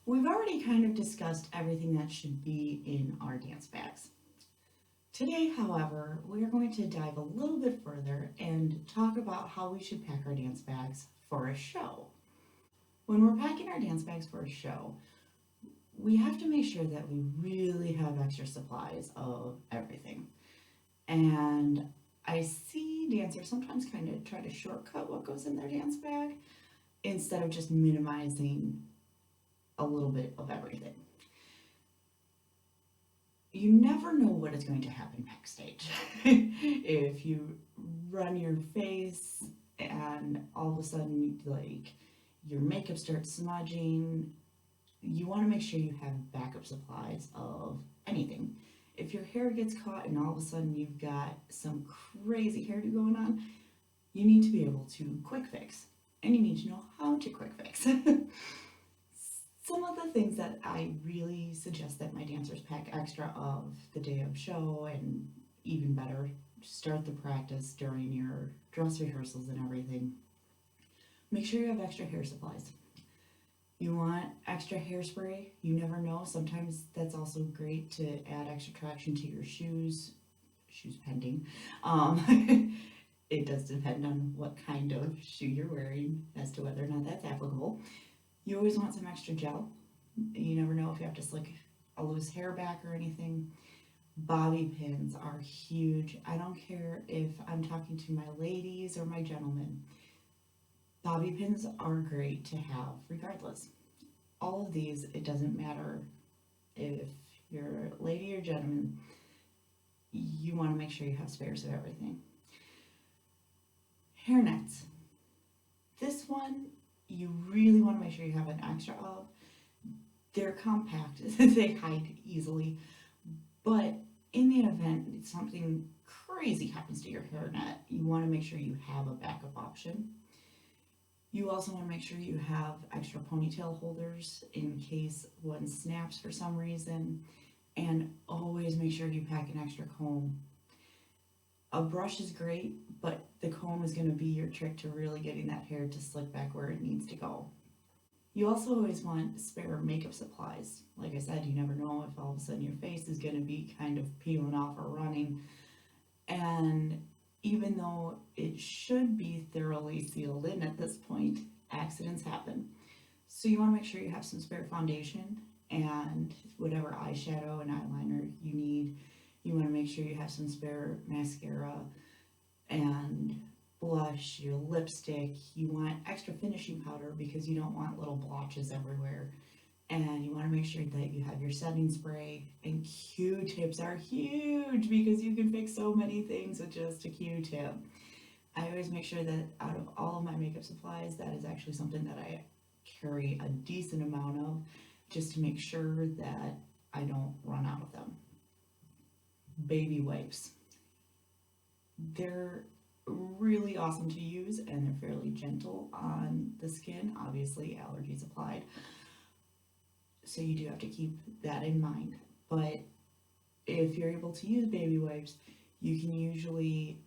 We've already kind of discussed everything that should be in our dance bags. Today, however, we are going to dive a little bit further and talk about how we should pack our dance bags for a show. When we're packing our dance bags for a show, we have to make sure that we really have extra supplies of everything. And I see dancers sometimes kind of try to shortcut what goes in their dance bag instead of just minimizing a little bit of everything. You never know what is going to happen backstage. If you run your face and all of a sudden, like, your makeup starts smudging, you want to make sure you have backup supplies of anything. If your hair gets caught and all of a sudden you've got some crazy hairdo going on, you need to be able to quick fix. And you need to know how to quick fix. Some of the things that I really suggest that my dancers pack extra of the day of show, and even better, start the practice during your dress rehearsals and everything. Make sure you have extra hair supplies. You want extra hairspray. You never know. Sometimes that's also great to add extra traction to your shoes. Shoes pending. It does depend on what kind of shoe you're wearing as to whether or not that's applicable. You always want some extra gel. You never know if you have to slick a loose hair back or anything. Bobby pins are huge. I don't care if I'm talking to my ladies or my gentlemen. Bobby pins are great to have regardless. All of these, it doesn't matter if you're a lady or gentleman, you want to make sure you have spares of everything. Hair nets. This one, you really want to make sure you have an extra of. They're compact, they hide easily, but in the event something crazy happens to your hairnet, you want to make sure you have a backup option. You also want to make sure you have extra ponytail holders in case one snaps for some reason, and always make sure you pack an extra comb. A brush is great, but the comb is going to be your trick to really getting that hair to slick back where it needs to go. You also always want spare makeup supplies. Like I said, you never know if all of a sudden your face is going to be kind of peeling off or running. And even though it should be thoroughly sealed in at this point, accidents happen. So you want to make sure you have some spare foundation and whatever eyeshadow and eyeliner you need. You want to make sure you have some spare mascara and blush, your lipstick. You want extra finishing powder because you don't want little blotches everywhere. And you want to make sure that you have your setting spray, and Q-tips are huge because you can fix so many things with just a Q-tip. I always make sure that out of all of my makeup supplies, that is actually something that I carry a decent amount of, just to make sure that I don't run out of them. Baby wipes. They're really awesome to use and they're fairly gentle on the skin. Obviously, allergies applied. So you do have to keep that in mind. But if you're able to use baby wipes, you can usually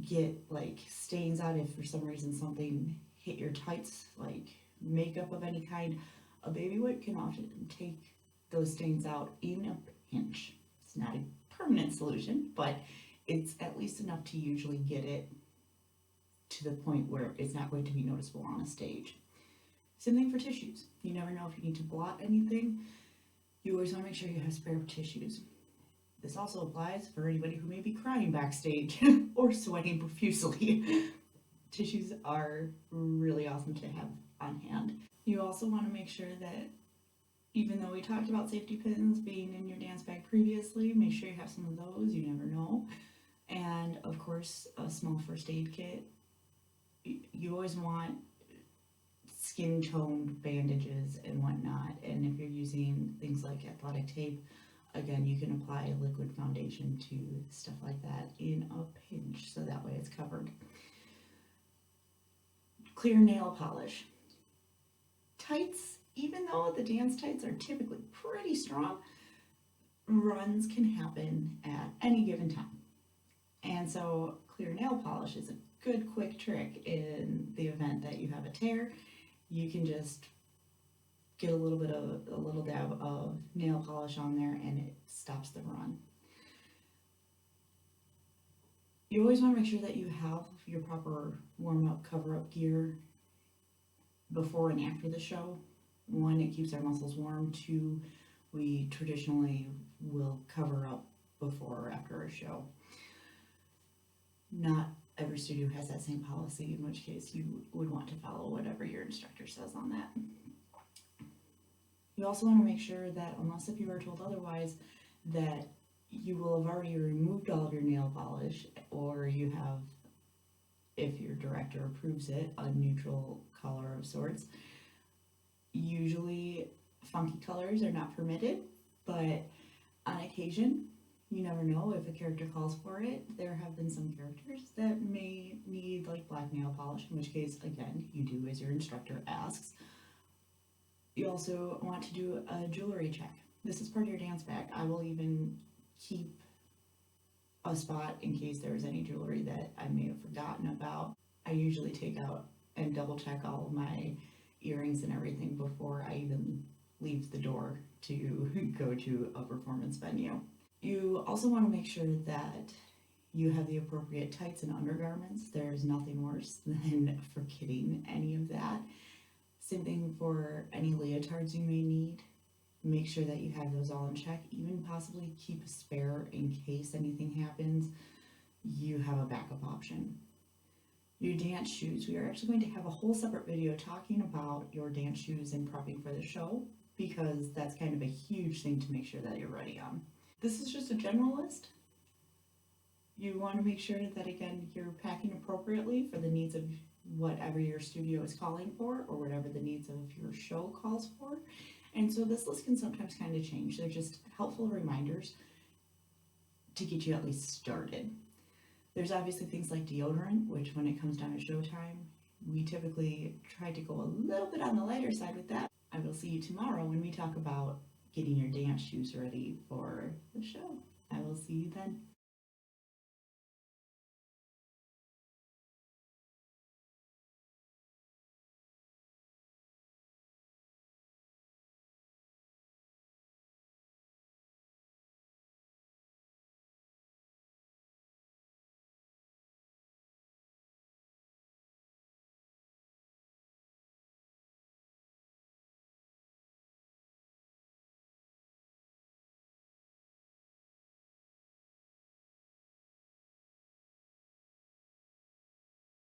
get like stains out if for some reason something hit your tights, like makeup of any kind. A baby wipe can often take those stains out in a pinch. It's not a permanent solution, but it's at least enough to usually get it to the point where it's not going to be noticeable on a stage. Same thing for tissues. You never know if you need to blot anything. You always want to make sure you have spare tissues. This also applies for anybody who may be crying backstage or sweating profusely. Tissues are really awesome to have on hand. You also want to make sure that even though we talked about safety pins being in your dance bag previously, make sure you have some of those, you never know. And of course, a small first aid kit. You always want skin toned bandages and whatnot. And if you're using things like athletic tape, again, you can apply liquid foundation to stuff like that in a pinch so that way it's covered. Clear nail polish. Tights, even though the dance tights are typically pretty strong, runs can happen at any given time. And so clear nail polish is a good quick trick in the event that you have a tear. You can just get a little dab of nail polish on there and it stops the run. You always want to make sure that you have your proper warm-up, cover-up gear before and after the show. One, it keeps our muscles warm. Two, we traditionally will cover up before or after a show. Not every studio has that same policy, in which case you would want to follow whatever your instructor says on that. You also want to make sure that, unless if you are told otherwise, that you will have already removed all of your nail polish, or you have, if your director approves it, a neutral color of sorts. Usually funky colors are not permitted, but on occasion, you never know if a character calls for it. There have been some characters that may need like black nail polish, in which case, again, you do as your instructor asks. You also want to do a jewelry check. This is part of your dance bag. I will even keep a spot in case there is any jewelry that I may have forgotten about. I usually take out and double check all of my earrings and everything before I even leave the door to go to a performance venue. You also want to make sure that you have the appropriate tights and undergarments. There's nothing worse than forgetting any of that. Same thing for any leotards you may need. Make sure that you have those all in check. Even possibly keep a spare in case anything happens. You have a backup option. Your dance shoes. We are actually going to have a whole separate video talking about your dance shoes and prepping for the show, because that's kind of a huge thing to make sure that you're ready on. This is just a general list. You want to make sure that, again, you're packing appropriately for the needs of whatever your studio is calling for, or whatever the needs of your show calls for. And so this list can sometimes kind of change. They're just helpful reminders to get you at least started. There's obviously things like deodorant, which when it comes down to showtime, we typically try to go a little bit on the lighter side with that. I will see you tomorrow when we talk about getting your dance shoes ready for the show. I will see you then.